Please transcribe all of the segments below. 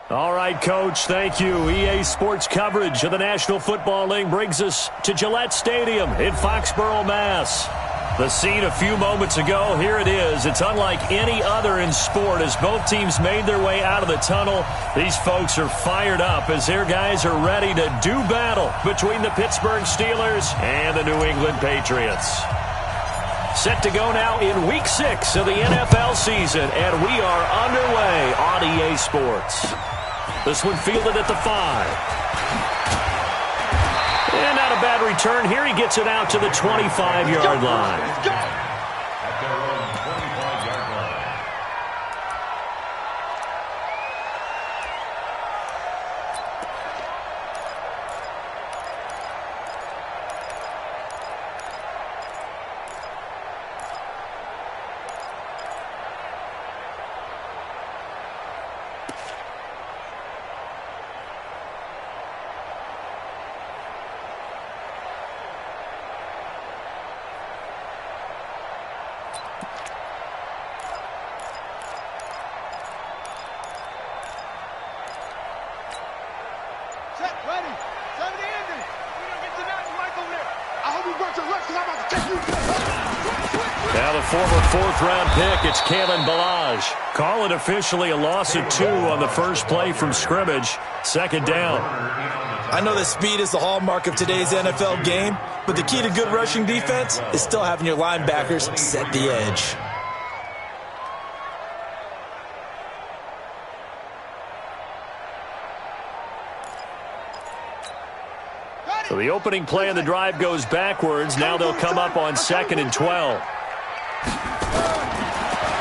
All right, Coach, thank you. EA Sports coverage of the National Football League brings us to Gillette Stadium in Foxborough, Mass. The scene a few moments ago, here it is. It's unlike any other in sport as both teams made their way out of the tunnel. These folks are fired up as their guys are ready to do battle between the Pittsburgh Steelers and the New England Patriots. Set to go now in Week 6 of the NFL season, and we are underway on EA Sports. This one fielded at the 5. And not a bad return here. He gets it out to the 25-yard line. At their own 25-yard line. Now the former fourth-round pick, it's Kalen Ballage. Call it officially a loss of 2 on the first play from scrimmage. Second down. I know that speed is the hallmark of today's NFL game, but the key to good rushing defense is still having your linebackers set the edge. So the opening play of the drive goes backwards. Now they'll come up on 2nd and 12.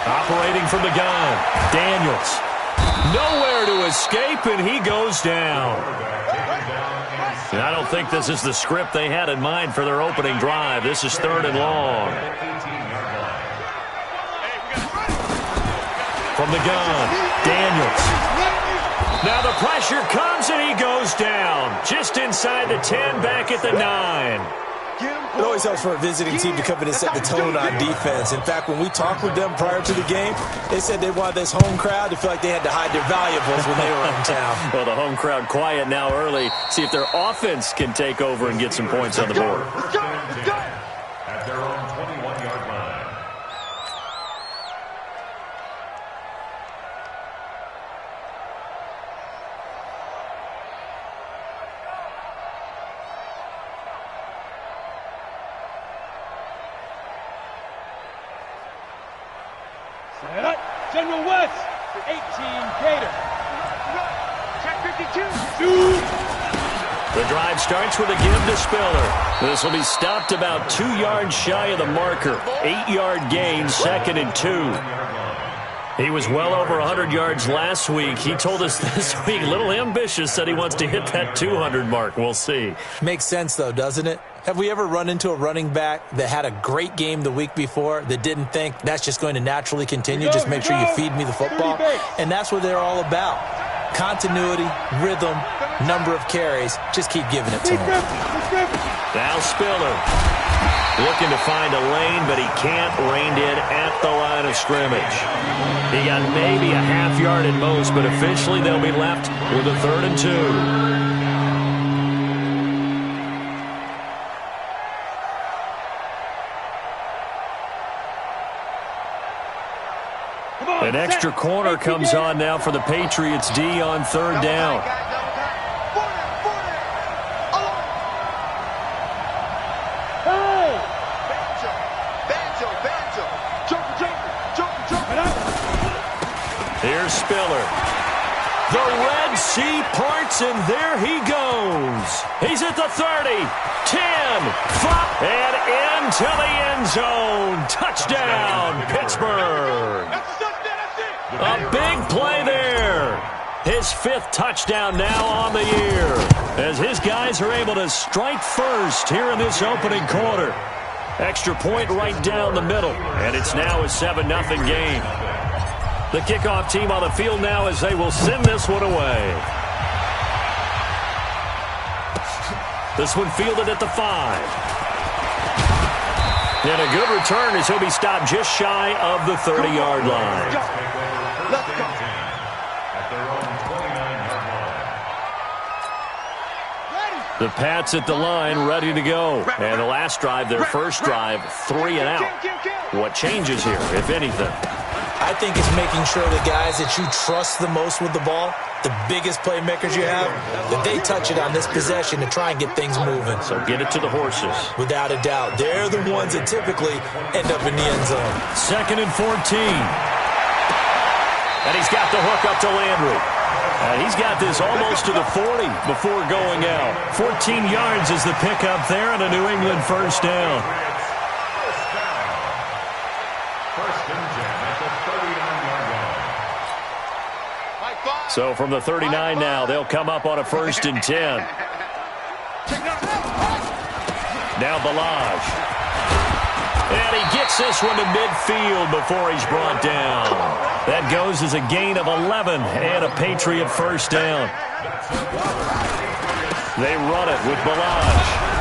Operating from the gun, Daniels. Nowhere to escape, and he goes down. And I don't think this is the script they had in mind for their opening drive. This is 3rd and long. From the gun, Daniels. Now the pressure comes, and he goes down. Just inside the 10, back at the 9. It always helps for a visiting team to come in and set the tone on defense. In fact, when we talked with them prior to the game, they said they wanted this home crowd to feel like they had to hide their valuables when they were in town. Well, the home crowd quiet now early. See if their offense can take over and get some points on the board. At their own 21-yard line. General West, 18 Gator. Check 52. The drive starts with a give to Spiller. This will be stopped about 2 yards shy of the marker. 8-yard gain, 2nd and 2. He was well over 100 yards last week. He told us this week, a little ambitious, said he wants to hit that 200 mark. We'll see. Makes sense, though, doesn't it? Have we ever run into a running back that had a great game the week before that didn't think that's just going to naturally continue? Just make sure you feed me the football. And that's what they're all about. Continuity, rhythm, number of carries. Just keep giving it to him. Now Spiller looking to find a lane, but he can't. Reined in at the line of scrimmage. He got maybe a half yard at most, but officially they'll be left with a 3rd and 2. An extra corner comes on now for the Patriots D on 3rd down. Here's Spiller. The Red Sea parts, and there he goes. He's at the 30, 10, 5, and into the end zone. Touchdown, Pittsburgh. A big play there. His 5th touchdown now on the year as his guys are able to strike first here in this opening quarter. Extra point right down the middle, and it's now a 7-0 game. The kickoff team on the field now as they will send this one away. This one fielded at the 5. And a good return as he'll be stopped just shy of the 30-yard line. At their own 29 The Pats at the line, ready to go. And the last drive, their first drive, 3 and out. What changes here, if anything? I think it's making sure the guys that you trust the most with the ball, the biggest playmakers you have, that they touch it on this possession to try and get things moving. So get it to the horses. Without a doubt. They're the ones that typically end up in the end zone. 2nd and 14. And he's got the hook up to Landry. And he's got this almost to the 40 before going out. 14 yards is the pickup there and a New England first down. So from the 39 now, they'll come up on a 1st and 10. Now Balaj. And he gets this one to midfield before he's brought down. That goes as a gain of 11 and a Patriot first down. They run it with Balaj.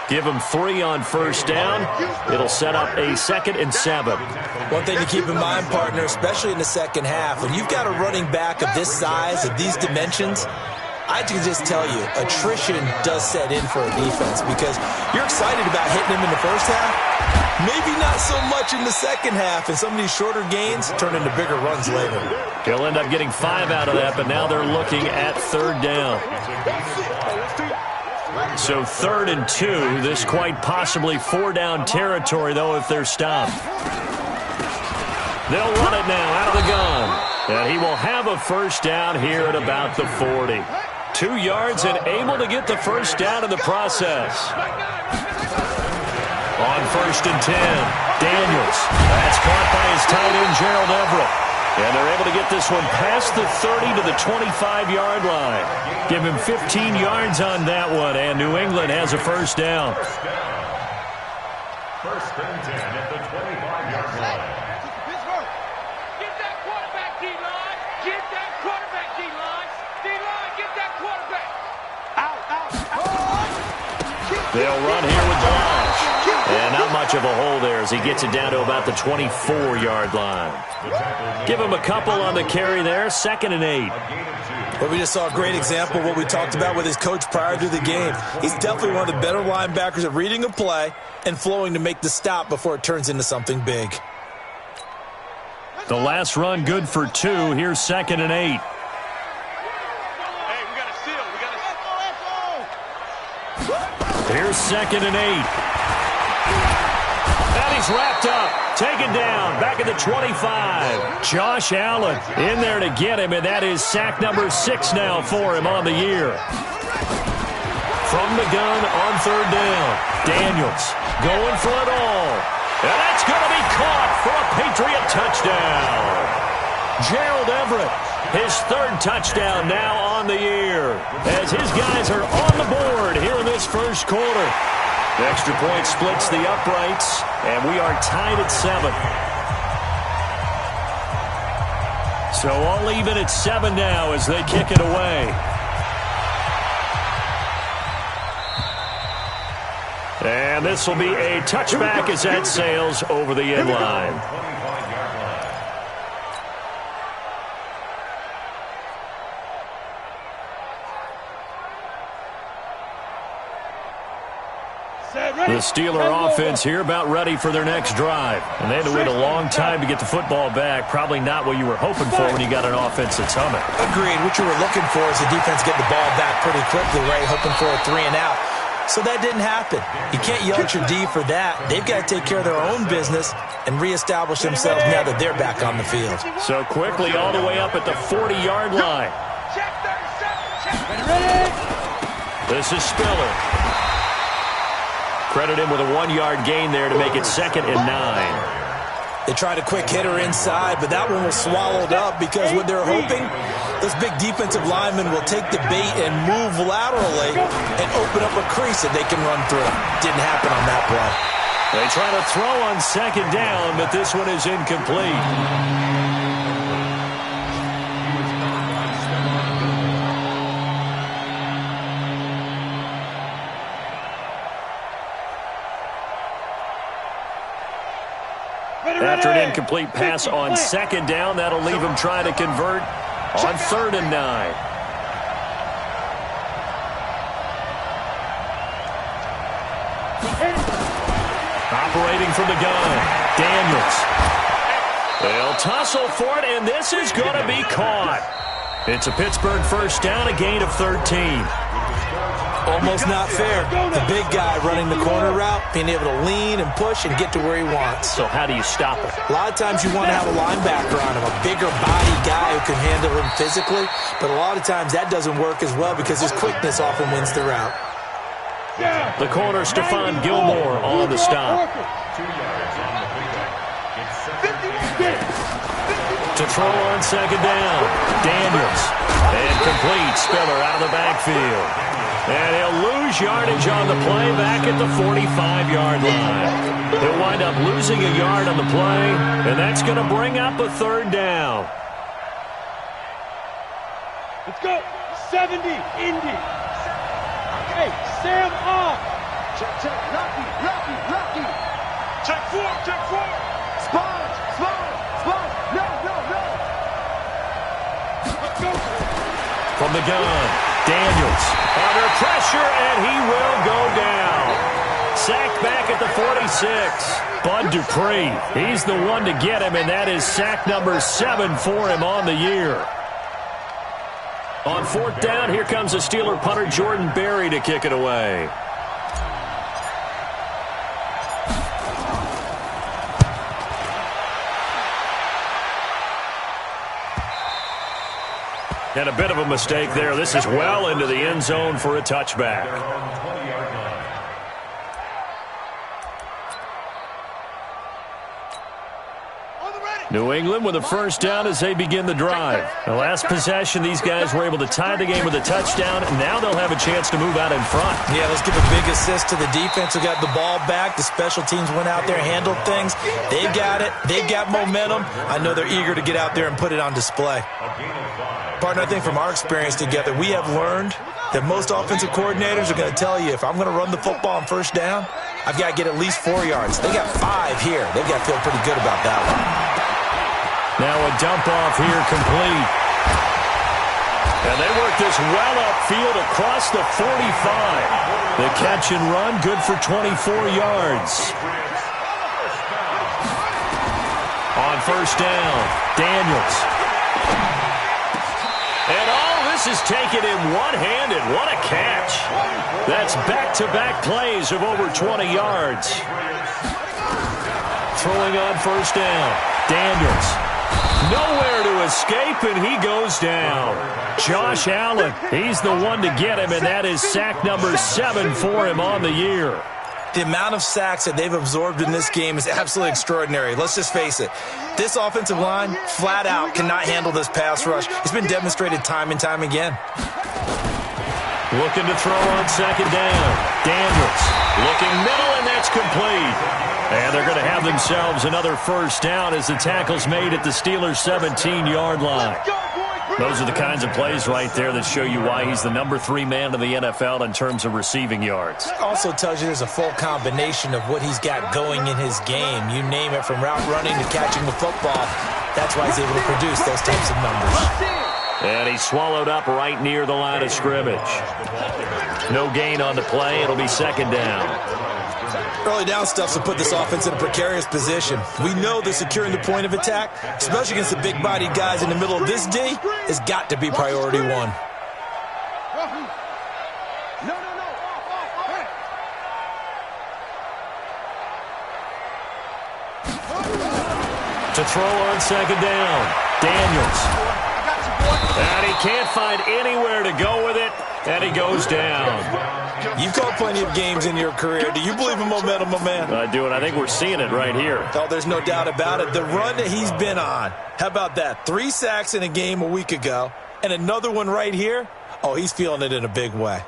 Give him 3 on first down. It'll set up a 2nd and 7. One thing to keep in mind, partner, especially in the second half, when you've got a running back of this size, of these dimensions, I can just tell you, attrition does set in for a defense because you're excited about hitting him in the first half. Maybe not so much in the second half, and some of these shorter gains turn into bigger runs later. He'll end up getting 5 out of that, but now they're looking at 3rd down. So 3rd and 2, this quite possibly 4-down territory, though, if they're stopped. They'll run it now out of the gun. And he will have a first down here at about the 40. 2 yards and able to get the first down in the process. On 1st and 10, Daniels. That's caught by his tight end, Gerald Everett. And they're able to get this one past the 30 to the 25-yard line. Give him 15 yards on that one, and New England has a first down. 1st and 10 at the 25-yard line. Get that quarterback, D-line. Get that quarterback, D-line. D-line, get that quarterback. Out. They'll run here with Balaj. And not much of a hole there as he gets it down to about the 24-yard line. Give him a couple on the carry there. 2nd and 8. Well, we just saw a great example of what we talked about with his coach prior to the game. He's definitely one of the better linebackers at reading a play and flowing to make the stop before it turns into something big. The last run good for 2. Here's 2nd and 8. Hey, we got a steal. Here's 2nd and 8. And he's wrapped up. Taken down. Back at the 25. Josh Allen in there to get him, and that is sack number 6 now for him on the year. From the gun on 3rd down. Daniels going for it all. And that's going to be caught for a Patriot touchdown. Gerald Everett, his 3rd touchdown now on the year, as his guys are on the board here in this first quarter. The extra point splits the uprights, and we are tied at 7. So all even at 7 now as they kick it away. And this will be a touchback as that sails over the end line. The Steeler offense here about ready for their next drive. And they had to wait a long time to get the football back. Probably not what you were hoping for when you got an offense that's humming. Agreed. What you were looking for is the defense getting the ball back pretty quickly, right? Hoping for a 3 and out. So that didn't happen. You can't yell at your D for that. They've got to take care of their own business and reestablish themselves now that they're back on the field. So quickly all the way up at the 40-yard line. This is Spiller. Credit him with a 1-yard gain there to make it 2nd and 9. They tried a quick hitter inside, but that one was swallowed up because what they're hoping, those big defensive linemen will take the bait and move laterally and open up a crease that they can run through. Didn't happen on that play. They try to throw on 2nd down, but this one is incomplete. After an incomplete pass on 2nd down, that'll leave him trying to convert on 3rd and 9. Operating from the gun, Daniels. They'll tussle for it, and this is going to be caught. It's a Pittsburgh first down, a gain of 13. Almost not fair. The big guy running the corner route, being able to lean and push and get to where he wants. So how do you stop him? A lot of times you want to have a linebacker on him, a bigger body guy who can handle him physically, but a lot of times that doesn't work as well because his quickness often wins the route. The corner, Stephon Gilmore, on the stop. 2 yards on the pickup. To throw on second down, Daniels. And complete, Spiller out of the backfield. And he'll lose yardage on the play back at the 45-yard line. He'll wind up losing a yard on the play, and that's going to bring up a third down. Let's go. 70, Indy. Hey, Sam off. Check, check. Rocky. Check 4. Sponge. No. Let's go. From the gun, Daniels under pressure, and he will go down. Sacked back at the 46. Bud Dupree, he's the one to get him, and that is sack number 7 for him on the year. On fourth down, here comes the Steeler punter Jordan Berry to kick it away. And a bit of a mistake there. This is well into the end zone for a touchback. New England with a first down as they begin the drive. The last possession, these guys were able to tie the game with a touchdown, and now they'll have a chance to move out in front. Yeah, let's give a big assist to the defense who got the ball back. The special teams went out there, handled things. They got it. They got momentum. I know they're eager to get out there and put it on display. Partner, I think from our experience together, we have learned that most offensive coordinators are going to tell you, if I'm going to run the football on first down, I've got to get at least 4 yards. They got 5 here. They've got to feel pretty good about that one. Now a dump off here complete. And they work this well upfield across the 45. The catch and run, good for 24 yards. On first down, Daniels. And all this is taken in one-handed. What a catch. That's back-to-back plays of over 20 yards. Throwing on first down, Daniels. Nowhere to escape, and he goes down. Josh Allen, he's the one to get him, and that is sack number 7 for him on the year. The amount of sacks that they've absorbed in this game is absolutely extraordinary. Let's just face it. This offensive line, flat out, cannot handle this pass rush. It's been demonstrated time and time again. Looking to throw on second down. Daniels looking middle, and that's complete. And they're going to have themselves another first down as the tackle's made at the Steelers' 17-yard line. Those are the kinds of plays right there that show you why he's the number 3 man in the NFL in terms of receiving yards. Also tells you there's a full combination of what he's got going in his game. You name it, from route running to catching the football. That's why he's able to produce those types of numbers. And he's swallowed up right near the line of scrimmage. No gain on the play. It'll be second down. Early down stuff's to put this offense in a precarious position. We know that securing the point of attack, especially against the big-bodied guys in the middle of this D, has got to be priority 1. To throw on second down, Daniels. And he can't find anywhere to go with it, and he goes down. You've called plenty of games in your career. Do you believe in momentum, my man? I do, and I think we're seeing it right here. Oh, there's no doubt about it. The run that he's been on, how about that? 3 sacks in a game a week ago, and another one right here. Oh, he's feeling it in a big way.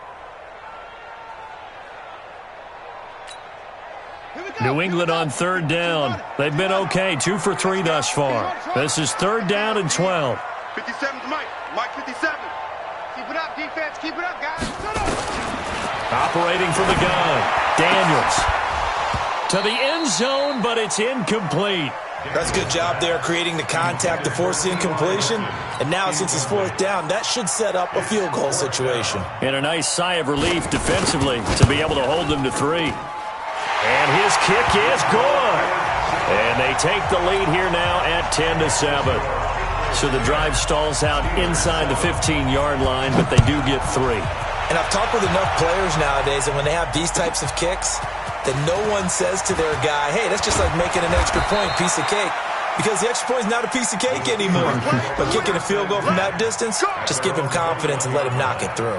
New England on third down. They've been okay, 2 for 3 thus far. This is third down and 12. 57's Mike. Mike 57. Keep it up, defense. Keep it up, guys. Operating from the gun, Daniels. To the end zone, but it's incomplete. That's a good job there, creating the contact to force the incompletion. And now, since it's fourth down, that should set up a field goal situation. And a nice sigh of relief defensively to be able to hold them to 3. And his kick is good. And they take the lead here now at 10-7. So the drive stalls out inside the 15-yard line, but they do get 3. And I've talked with enough players nowadays that when they have these types of kicks, that no one says to their guy, hey, that's just like making an extra point, piece of cake. Because the extra point is not a piece of cake anymore. But kicking a field goal from that distance, just give him confidence and let him knock it through.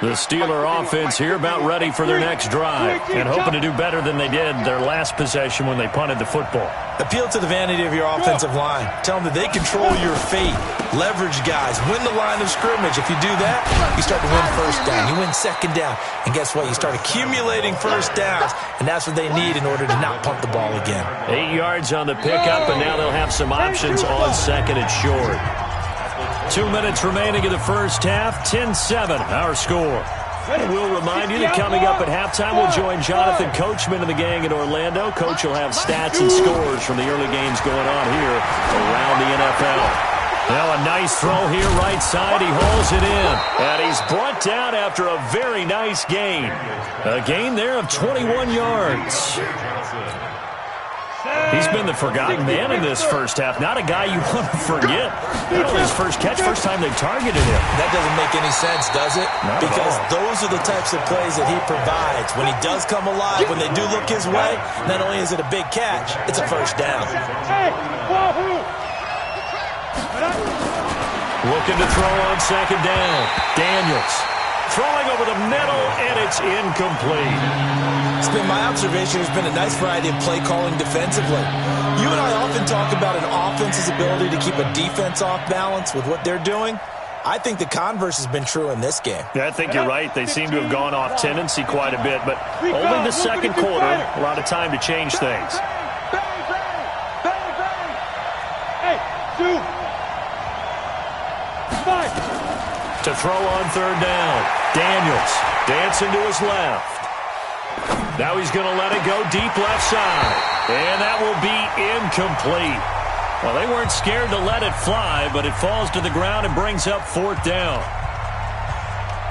The Steeler offense here about ready for their next drive and hoping to do better than they did their last possession when they punted the football. Appeal to the vanity of your offensive line. Tell them that they control your fate. Leverage guys. Win the line of scrimmage. If you do that, you start to win first down. You win second down. And guess what? You start accumulating first downs, and that's what they need in order to not punt the ball again. 8 yards on the pickup, and now they'll have some options on second and short. 2 minutes remaining in the first half, 10-7, our score. And we'll remind you that coming up at halftime, we'll join Jonathan Coachman and the gang in Orlando. Coach will have stats and scores from the early games going on here around the NFL. Now a nice throw here, right side. He hauls it in. And he's brought down after a very nice gain. A gain there of 21 yards. He's been the forgotten man in this first half. Not a guy you want to forget. His first catch, first time they targeted him. That doesn't make any sense, does it? Because those are the types of plays that he provides. When he does come alive, when they do look his way, not only is it a big catch, it's a first down. Looking to throw on second down. Daniels throwing over the middle, and it's incomplete. It's been my observation there's been a nice variety of play calling defensively. You and I often talk about an offense's ability to keep a defense off balance with what they're doing. I think the converse has been true in this game. Yeah, I think you're right. They seem to have gone off tendency quite a bit, but only the second quarter, a lot of time to change things. To throw on third down. Daniels dancing to his left. Now he's going to let it go deep left side. And that will be incomplete. Well, they weren't scared to let it fly, but it falls to the ground and brings up fourth down.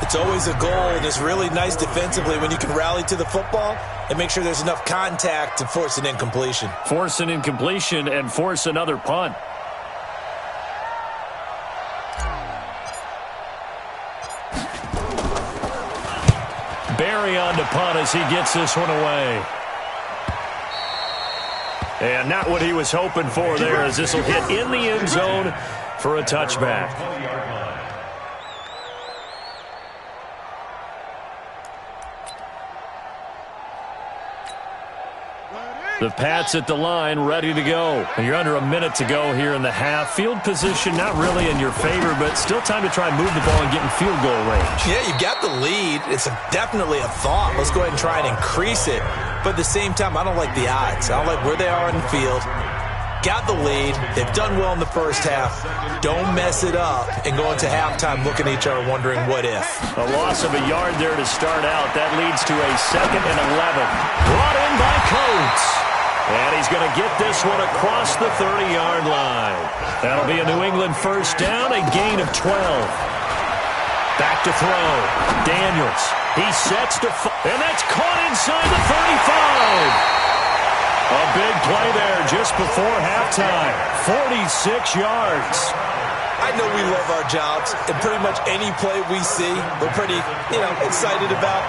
It's always a goal, and it's really nice defensively when you can rally to the football and make sure there's enough contact to force an incompletion. Force an incompletion and force another punt. Barry on to punt as he gets this one away. And not what he was hoping for there, as this will hit in the end zone for a touchback. The Pats at the line, ready to go. And you're under a minute to go here in the half. Field position not really in your favor, but still time to try and move the ball and get in field goal range. Yeah, you've got the lead. It's definitely a thought. Let's go ahead and try and increase it. But at the same time, I don't like the odds. I don't like where they are in the field. Got the lead. They've done well in the first half. Don't mess it up and go into halftime looking at each other wondering what if. A loss of a yard there to start out. That leads to a 2nd and 11. Brought in by Coates. And he's going to get this one across the 30-yard line. That'll be a New England first down, a gain of 12. Back to throw. Daniels. He sets to and that's caught inside the 35. A big play there just before halftime. 46 yards. I know we love our jobs, and pretty much any play we see, we're pretty, excited about.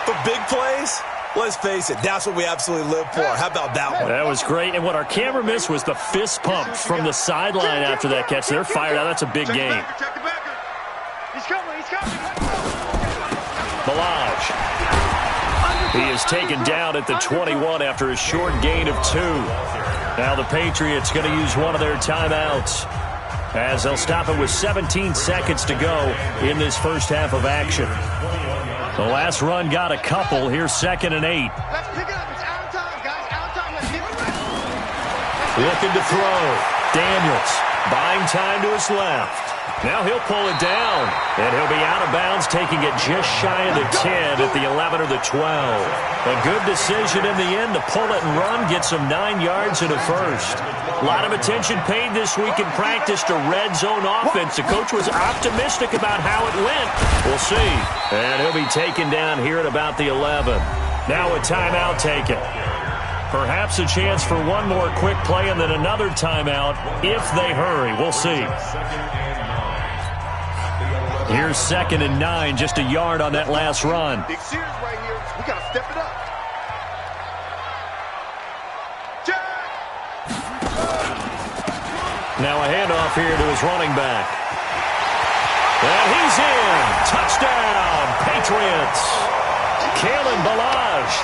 But big plays, let's face it, that's what we absolutely live for. How about that one? That was great. And what our camera missed was the fist pump from the sideline after that catch. They're fired out. That's a big game. He's coming. Milage. He is taken down at the 21 after a short gain of 2. Now the Patriots going to use one of their timeouts as they'll stop it with 17 seconds to go in this first half of action. The last run got a couple. Here's 2nd and 8. Let's pick it up. It's out of time, guys. Out of time. Let's give it back. Looking to throw. Daniels buying time to his left. Now he'll pull it down, and he'll be out of bounds, taking it just shy of the 10 at the 11 or the 12. A good decision in the end to pull it and run, get some 9 yards and a first. A lot of attention paid this week in practice to red zone offense. The coach was optimistic about how it went. We'll see. And he'll be taken down here at about the 11. Now a timeout taken. Perhaps a chance for one more quick play and then another timeout if they hurry. We'll see. Here's 2nd and 9, just a yard on that last run. Big series right here. We got to step it up. Now a handoff here to his running back. And he's in. Touchdown, Patriots. Kalen Ballage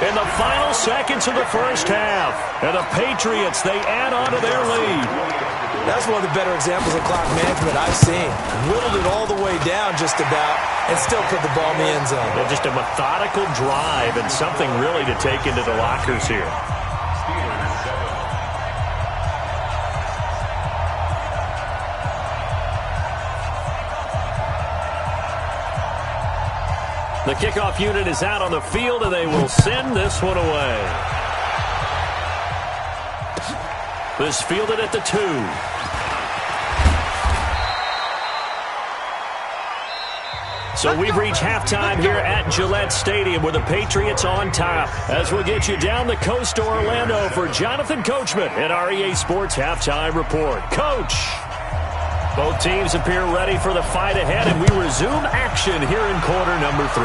in the final seconds of the first half. And the Patriots, they add on to their lead. That's one of the better examples of clock management I've seen. Whittled it all the way down just about and still put the ball in the end zone. And just a methodical drive and something really to take into the lockers here. The kickoff unit is out on the field, and they will send this one away. This fielded at the 2. So we've reached halftime here at Gillette Stadium with the Patriots on top. As we'll get you down the coast to Orlando for Jonathan Coachman at our EA Sports Halftime Report. Coach! Both teams appear ready for the fight ahead, and we resume action here in quarter number 3.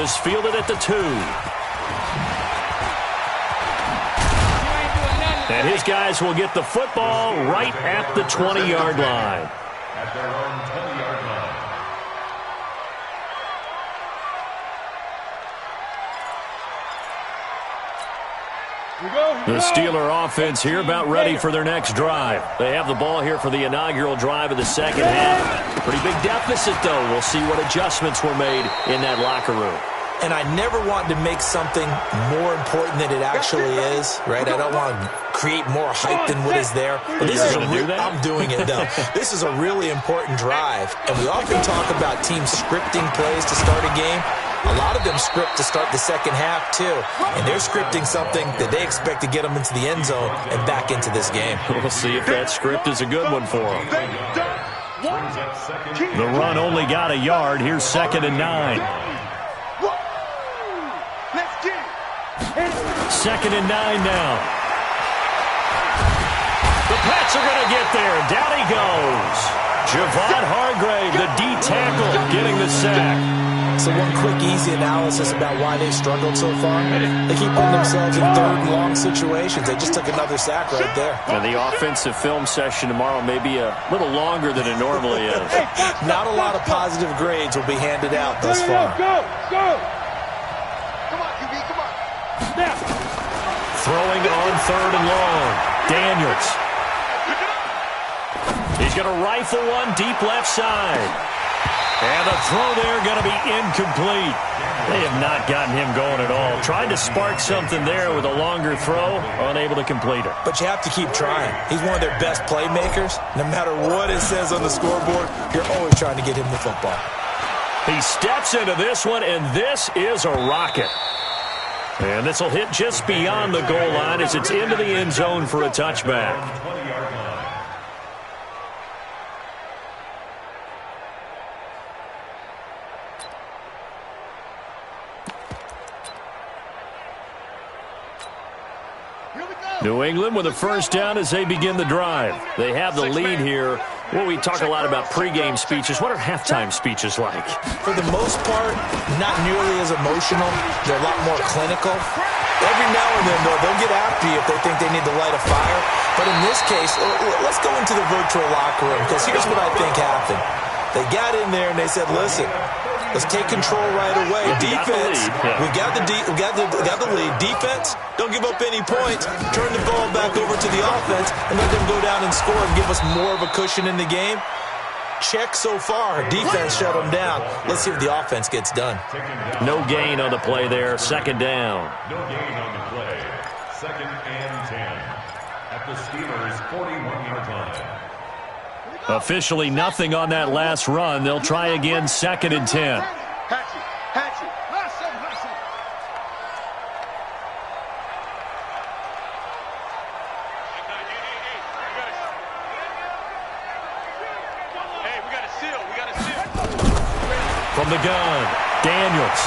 This fielded at the 2. And his guys will get the football right at the 20-yard line. At their own 20-yard line. The Steeler offense here about ready for their next drive. They have the ball here for the inaugural drive of the second half. Pretty big deficit, though. We'll see what adjustments were made in that locker room. And I never want to make something more important than it actually is, right? I don't want to create more hype than what is there. But this is I'm doing it, though. This is a really important drive. And we often talk about teams scripting plays to start a game. A lot of them script to start the second half, too. And they're scripting something that they expect to get them into the end zone and back into this game. We'll see if that script is a good one for them. The run only got a yard. Here's 2nd and 9. 2nd and 9 now. The Pats are going to get there. Down he goes. Javon Hargrave, the D tackle, getting the sack. So one quick, easy analysis about why they've struggled so far. They keep putting themselves in 3rd and long situations. They just took another sack right there. And the offensive film session tomorrow may be a little longer than it normally is. Not a lot of positive grades will be handed out thus far. Go! Come on, QB, come on. Throwing on 3rd and long. Daniels. He's going to rifle one deep left side. And the throw there going to be incomplete. They have not gotten him going at all. Tried to spark something there with a longer throw, unable to complete it. But you have to keep trying. He's one of their best playmakers. No matter what it says on the scoreboard, you're always trying to get him the football. He steps into this one, and this is a rocket. And this will hit just beyond the goal line as it's into the end zone for a touchback. New England with a first down as they begin the drive. They have the lead here. Well, we talk a lot about pregame speeches. What are halftime speeches like? For the most part, not nearly as emotional. They're a lot more clinical. Every now and then, though, they'll get after you if they think they need to light a fire. But in this case, let's go into the virtual locker room, because here's what I think happened. They got in there and they said, listen, let's take control right away. Defense, we got the lead. Defense, don't give up any points. Turn the ball back over to the offense and let them go down and score and give us more of a cushion in the game. Check so far. Defense shut them down. Let's see if the offense gets done. No gain on the play there. 2nd down. No gain on the play. 2nd and 10. At the Steelers' 41-yard line. Officially nothing on that last run. They'll try again, 2nd and 10. Hatchet. From the gun, Daniels.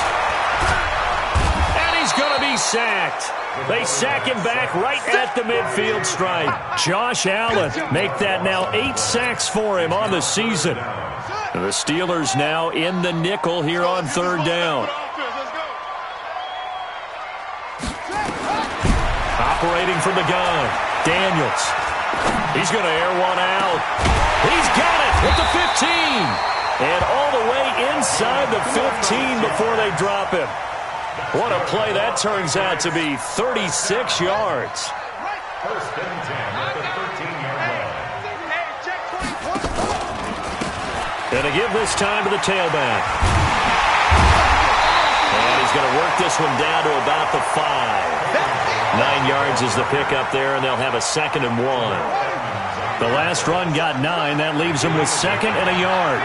And he's going to be sacked. They sack him back right at the midfield stripe. Josh Allen make that now 8 sacks for him on the season. The Steelers now in the nickel here on 3rd down. Operating from the gun, Daniels. He's going to air one out. He's got it at the 15. And all the way inside the 15 before they drop him. What a play that turns out to be, 36 yards. 1st and 10 at the 13-yard line. Going to give this time to the tailback. And he's going to work this one down to about the 5. 9 yards is the pickup there, and they'll have a 2nd and 1. The last run got 9. That leaves them with 2nd and a yard.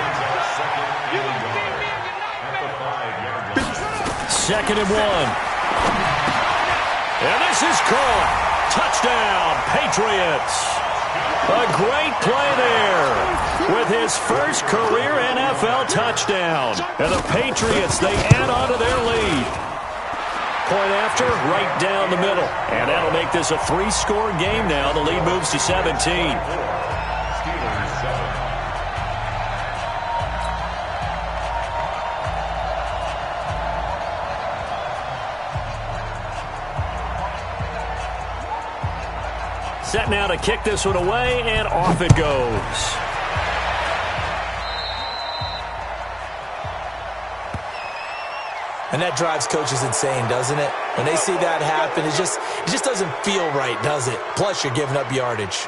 2nd and 1. And this is caught. Touchdown, Patriots. A great play there with his first career NFL touchdown. And the Patriots, they add on to their lead. Point after, right down the middle. And that'll make this a 3-score game now. The lead moves to 17. Set now to kick this one away, and off it goes. And that drives coaches insane, doesn't it? When they see that happen, it just doesn't feel right, does it? Plus, you're giving up yardage.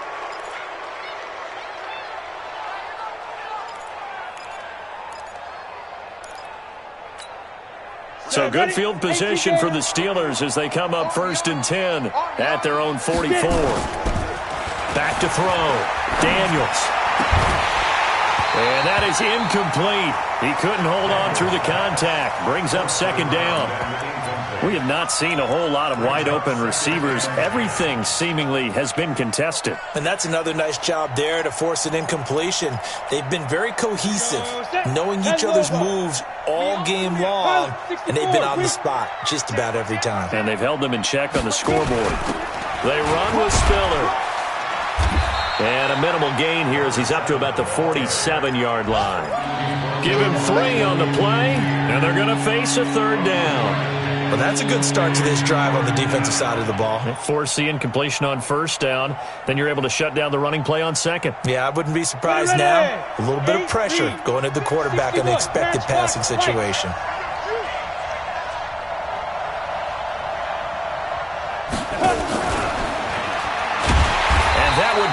So good field position for the Steelers as they come up 1st and 10 at their own 44. Back to throw. Daniels. And that is incomplete. He couldn't hold on through the contact. Brings up 2nd down. We have not seen a whole lot of wide-open receivers. Everything seemingly has been contested. And that's another nice job there to force an incompletion. They've been very cohesive, knowing each other's moves all game long, and they've been on the spot just about every time. And they've held them in check on the scoreboard. They run with Spiller. And a minimal gain here as he's up to about the 47-yard line. Give him 3 on the play, and they're going to face a 3rd down. Well, that's a good start to this drive on the defensive side of the ball. Force the incompletion on 1st down. Then you're able to shut down the running play on 2nd. Yeah, I wouldn't be surprised now. A little bit of pressure going at the quarterback in the expected passing situation.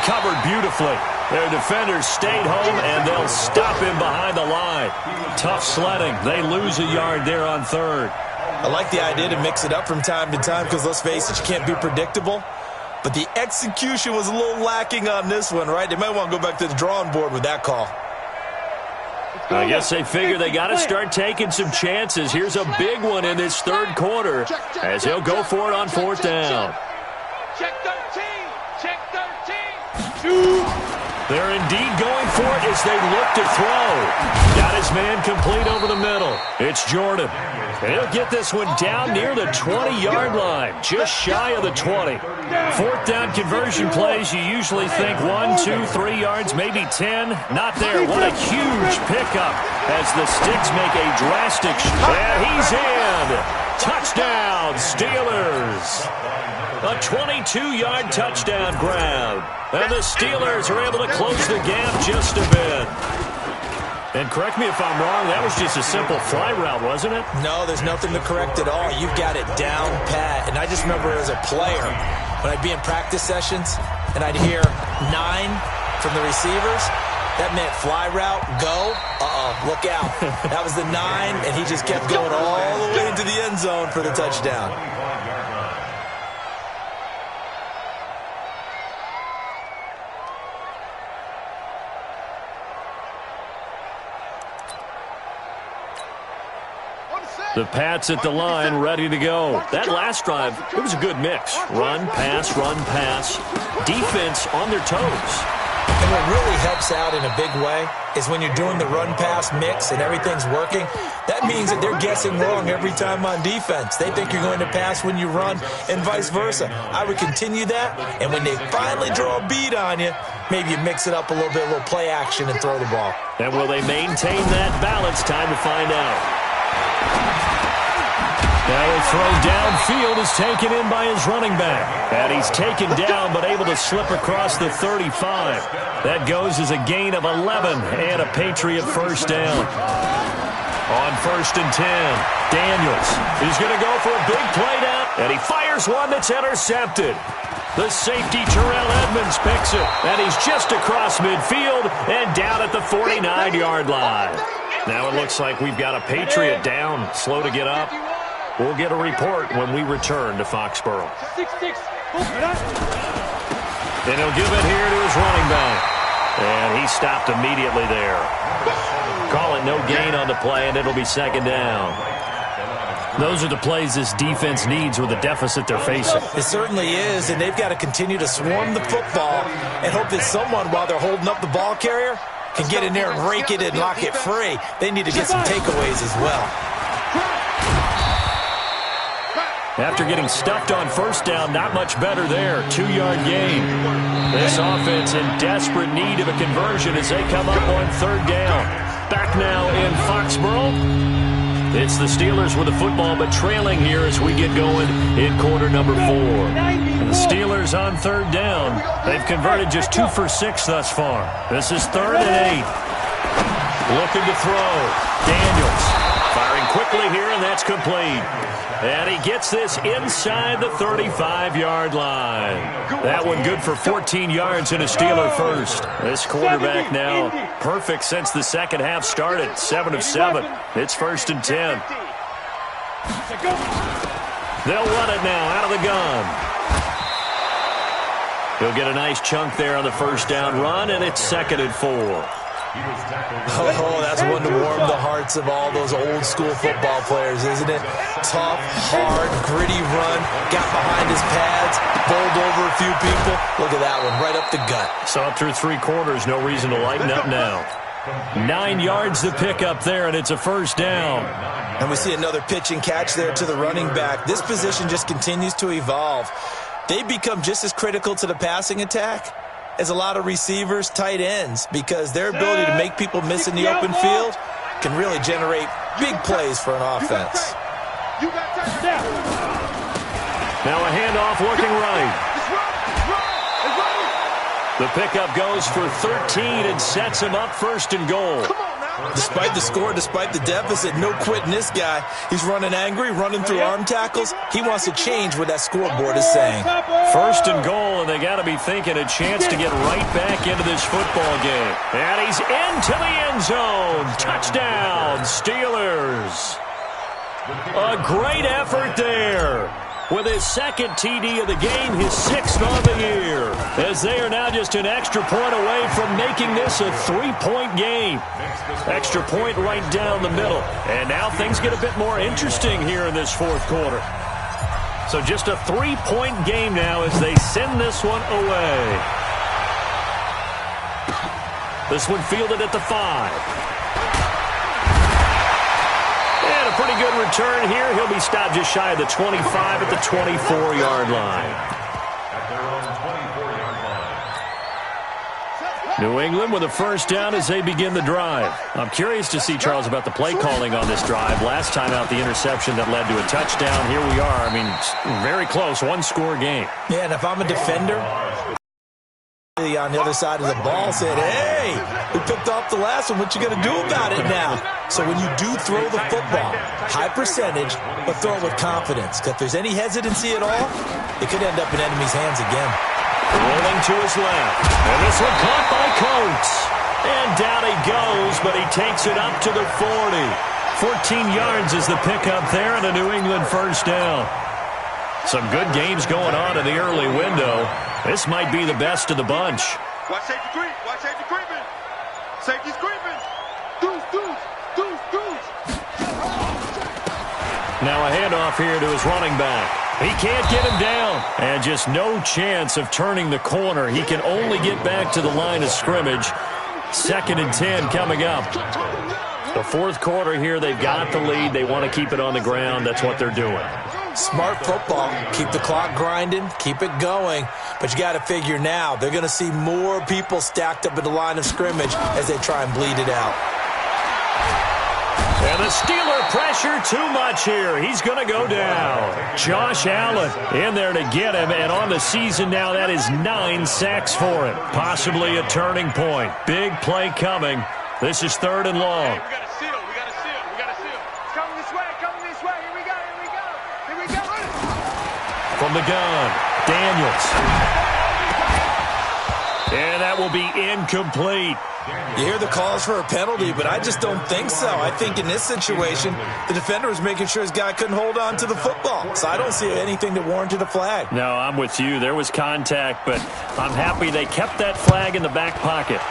Covered beautifully. Their defenders stayed home, and they'll stop him behind the line. Tough sledding. They lose a yard there on 3rd. I like the idea to mix it up from time to time because, let's face it, you can't be predictable. But the execution was a little lacking on this one, right? They might want to go back to the drawing board with that call. I guess they figure they got to start taking some chances. Here's a big one in this 3rd quarter as he'll go for it on 4th down. Check 13. Check 13. They're indeed going for it as they look to throw. Got his man complete over the middle. It's Jordan. And he'll get this one down near the 20-yard line, just shy of the 20. 4th down conversion plays, you usually think 1, 2, 3 yards, maybe 10. Not there. What a huge pickup as the Sticks make a drastic and he's in. Touchdown, Steelers. A 22-yard touchdown grab. And the Steelers are able to close the gap just a bit. And correct me if I'm wrong, that was just a simple fly route, wasn't it? No, there's nothing to correct at all. You've got it down pat. And I just remember as a player, when I'd be in practice sessions and I'd hear 9 from the receivers, that meant fly route, go, look out. That was the 9, and he just kept going all the way into the end zone for the touchdown. The Pats at the line, ready to go. That last drive, it was a good mix. Run, pass, defense on their toes. And what really helps out in a big way is when you're doing the run-pass mix and everything's working, that means that they're guessing wrong every time on defense. They think you're going to pass when you run and vice versa. I would continue that, and when they finally draw a beat on you, maybe you mix it up a little bit, a little play action, and throw the ball. And will they maintain that balance? Time to find out. Now a throw downfield is taken in by his running back. And he's taken down but able to slip across the 35. That goes as a gain of 11 and a Patriot first down. On 1st and 10, Daniels is going to go for a big play down. And he fires one that's intercepted. The safety Terrell Edmonds picks it. And he's just across midfield and down at the 49-yard line. Now it looks like we've got a Patriot down, slow to get up. We'll get a report when we return to Foxborough. And he'll give it here to his running back. And he stopped immediately there. Call it no gain on the play, and it'll be second down. Those are the plays this defense needs with the deficit they're facing. It certainly is, and they've got to continue to swarm the football and hope that someone, while they're holding up the ball carrier, can get in there and rake it and lock it free. They need to get some takeaways as well. After getting stuffed on first down, not much better there. 2-yard gain. This offense in desperate need of a conversion as they come up on third down. Back now in Foxborough. It's the Steelers with the football, but trailing here as we get going in quarter number 4. And the Steelers on third down. They've converted just 2 for 6 thus far. This is 3rd and 8. Looking to throw. Daniels firing quickly here, and that's complete. And he gets this inside the 35-yard line. That one good for 14 yards and a Steeler first. This quarterback now perfect since the second half started. 7 of 7. It's 1st and 10. They'll run it now out of the gun. He'll get a nice chunk there on the first down run, and it's 2nd and 4. Oh, that's one to warm the hearts of all those old school football players, isn't it? Tough, hard, gritty run, got behind his pads, bowled over a few people. Look at that one, right up the gut. Saw it through 3 quarters, no reason to lighten up now. 9 yards to pick up there, and it's a first down. And we see another pitch and catch there to the running back. This position just continues to evolve. They become just as critical to the passing attack as a lot of receivers, tight ends, because their ability to make people miss in the open field can really generate big plays for an offense. Now a handoff looking right. The pickup goes for 13 and sets him up 1st and goal. Despite the score, despite the deficit, no quitting this guy. He's running angry, running through arm tackles. He wants to change what that scoreboard is saying. 1st and goal, and they got to be thinking a chance to get right back into this football game. And he's into the end zone. Touchdown, Steelers. A great effort there. With his 2nd TD of the game, his 6th on the year. As they are now just an extra point away from making this a 3-point game. Extra point right down the middle. And now things get a bit more interesting here in this 4th quarter. So just a 3-point game now as they send this one away. This one fielded at the 5. And a pretty good return here. He'll be stopped just shy of the 25 at the 24-yard line. New England with a first down as they begin the drive. I'm curious to see, Charles, about the play calling on this drive. Last time out, the interception that led to a touchdown. Here we are. I mean, very close, 1-score game. Yeah, and if I'm a defender, on the other side of the ball said, hey, we picked off the last one. What you going to do about it now? So when you do throw the football, high percentage, but throw it with confidence. Because if there's any hesitancy at all, it could end up in enemy's hands again. Rolling to his left. And this one caught by Coates. And down he goes, but he takes it up to the 40. 14 yards is the pickup there and a New England first down. Some good games going on in the early window. This might be the best of the bunch. Watch safety creep. Watch safety creeping. Safety's creeping. Deuce, deuce, deuce, deuce. Now a handoff here to his running back. He can't get him down. And just no chance of turning the corner. He can only get back to the line of scrimmage. 2nd and 10 coming up. The fourth quarter here, they've got the lead. They want to keep it on the ground. That's what they're doing. Smart football. Keep the clock grinding. Keep it going. But you got to figure now, they're going to see more people stacked up at the line of scrimmage as they try and bleed it out. And the Steeler pressure too much here. He's going to go down. Josh Allen in there to get him. And on the season now, that is 9 sacks for him. Possibly a turning point. Big play coming. This is 3rd and long. We got to seal. We got to seal. We got to seal. Coming this way. Coming this way. Here we go. Here we go. Here we go. From the gun, Daniels. And that will be incomplete. You hear the calls for a penalty, but I just don't think so. I think in this situation, the defender was making sure his guy couldn't hold on to the football. So I don't see anything that warranted a flag. No, I'm with you. There was contact, but I'm happy they kept that flag in the back pocket.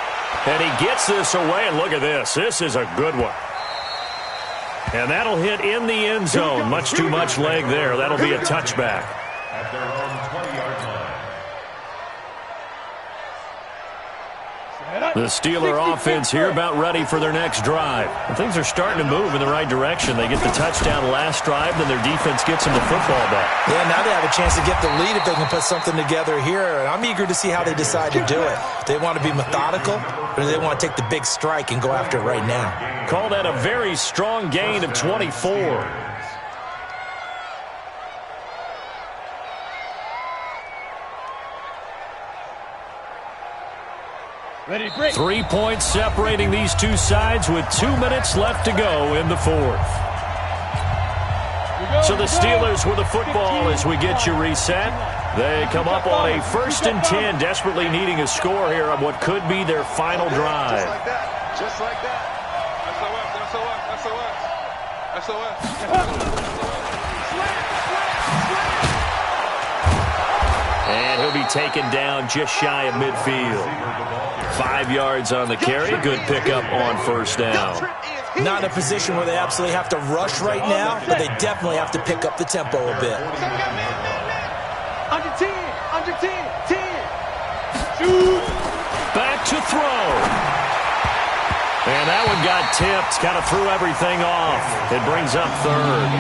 And he gets this away, and look at this. This is a good one. And that'll hit in the end zone. Much too much leg there. That'll be a touchback. At their own 20-yard line. The Steeler offense here about ready for their next drive. And things are starting to move in the right direction. They get the touchdown last drive, then their defense gets them the football back. Yeah, now they have a chance to get the lead if they can put something together here. And I'm eager to see how they decide to do it. Do they want to be methodical, or do they want to take the big strike and go after it right now? Call that a very strong gain of 24. Ready, break. 3 points separating these two sides with 2 minutes left to go in the fourth. So the Steelers with the football as we get you reset. They come up on a 1st and 10, desperately needing a score here on what could be their final drive. Just like that. Just like that. SOS. And he'll be taken down just shy of midfield. 5 yards on the carry. Good pickup on 1st down. Not in a position where they absolutely have to rush right now, but they definitely have to pick up the tempo a bit. Under 10. Under 10. 10. Shoot. Back to throw. And that one got tipped. Kind of threw everything off. It brings up 3rd.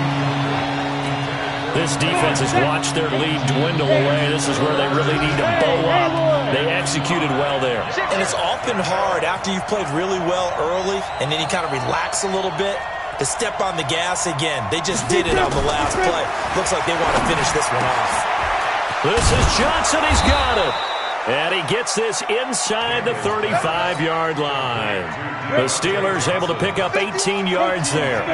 This defense has watched their lead dwindle away. This is where they really need to bow up. They executed well there. And it's often hard after you've played really well early and then you kind of relax a little bit to step on the gas again. They just did it on the last play. Looks like they want to finish this one off. This is Johnson. He's got it. And he gets this inside the 35-yard line. The Steelers able to pick up 18 yards there.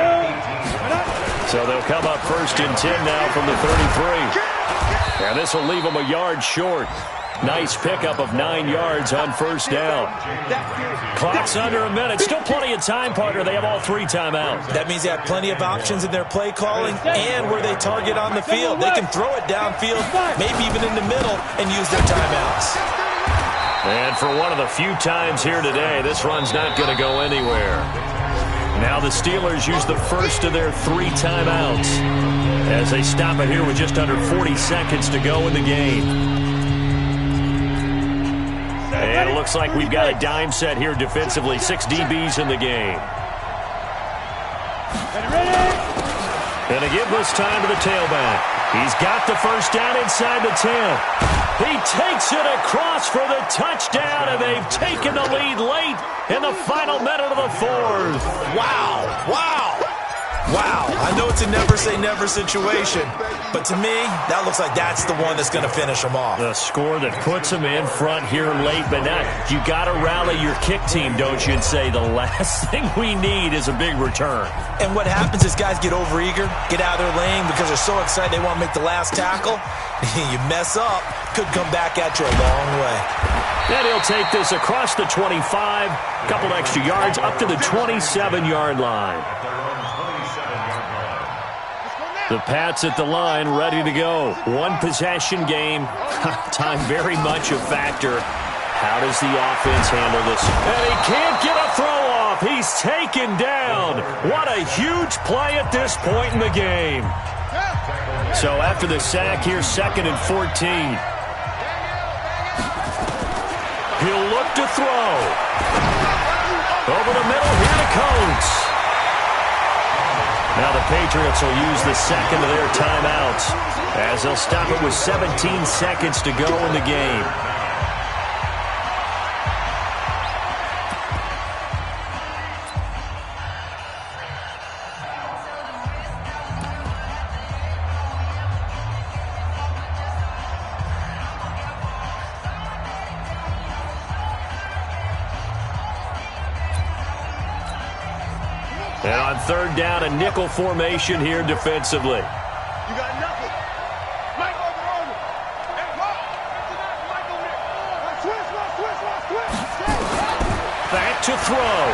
So they'll come up 1st and 10 now from the 33. And this will leave them a yard short. Nice pickup of 9 yards on 1st down. Clock's under a minute. Still plenty of time, partner. They have all 3 timeouts. That means they have plenty of options in their play calling and where they target on the field. They can throw it downfield, maybe even in the middle, and use their timeouts. And for one of the few times here today, this run's not going to go anywhere. Now the Steelers use the first of their 3 timeouts as they stop it here with just under 40 seconds to go in the game. And it looks like we've got a dime set here defensively. 6 DBs in the game. Going to give this time to the tailback. He's got the 1st down inside the 10. He takes it across for the touchdown, and they've taken the lead late in the final minute of the 4th. Wow. Wow. Wow. I know it's a never-say-never situation, but to me, that looks like that's the one that's going to finish them off. The score that puts them in front here late, but now you got to rally your kick team, don't you, and say the last thing we need is a big return. And what happens is guys get overeager, get out of their lane because they're so excited they want to make the last tackle. You mess up, could come back at you a long way. Then he'll take this across the 25, couple extra yards up to the 27-yard line. The Pats at the line, ready to go. 1 possession game. Time very much a factor. How does the offense handle this? And he can't get a throw off. off. He's taken down. What a huge play at this point in the game. So after the sack, here's 2nd and 14. He'll look to throw. Over the middle, here to Coates. Now the Patriots will use the second of their timeouts as they'll stop it with 17 seconds to go in the game. And on 3rd down, a nickel formation here defensively. You got nothing. Mike over. Hey, Mike over there. Switch. Back to throw.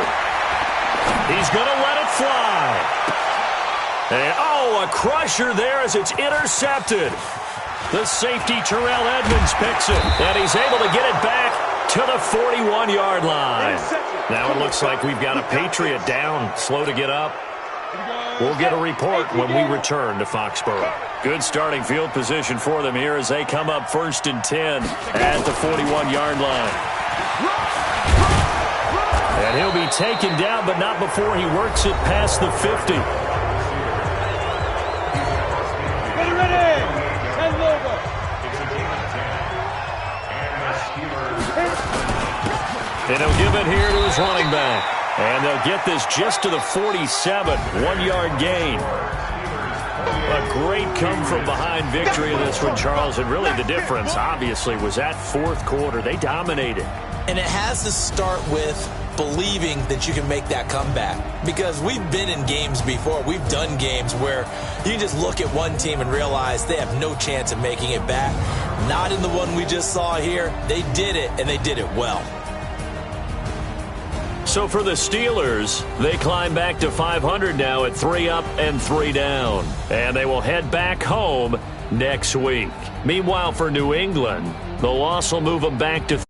He's going to let it fly. And, a crusher there as it's intercepted. The safety, Terrell Edmonds, picks it. And he's able to get it back to the 41-yard line. Now it looks like we've got a Patriot down, slow to get up. We'll get a report when we return to Foxborough. Good starting field position for them here as they come up 1st and 10 at the 41-yard line. And he'll be taken down, but not before he works it past the 50. Ready. Hand over. And he'll give it here to his running back. And they'll get this just to the 47, 1-yard gain. A great come-from-behind victory in this one, Charles. And really the difference, obviously, was that 4th quarter. They dominated. And it has to start with believing that you can make that comeback. Because we've been in games before. We've done games where you just look at one team and realize they have no chance of making it back. Not in the one we just saw here. They did it, and they did it well. So for the Steelers, they climb back to 500 now at 3 up and 3 down. And they will head back home next week. Meanwhile, for New England, the loss will move them back to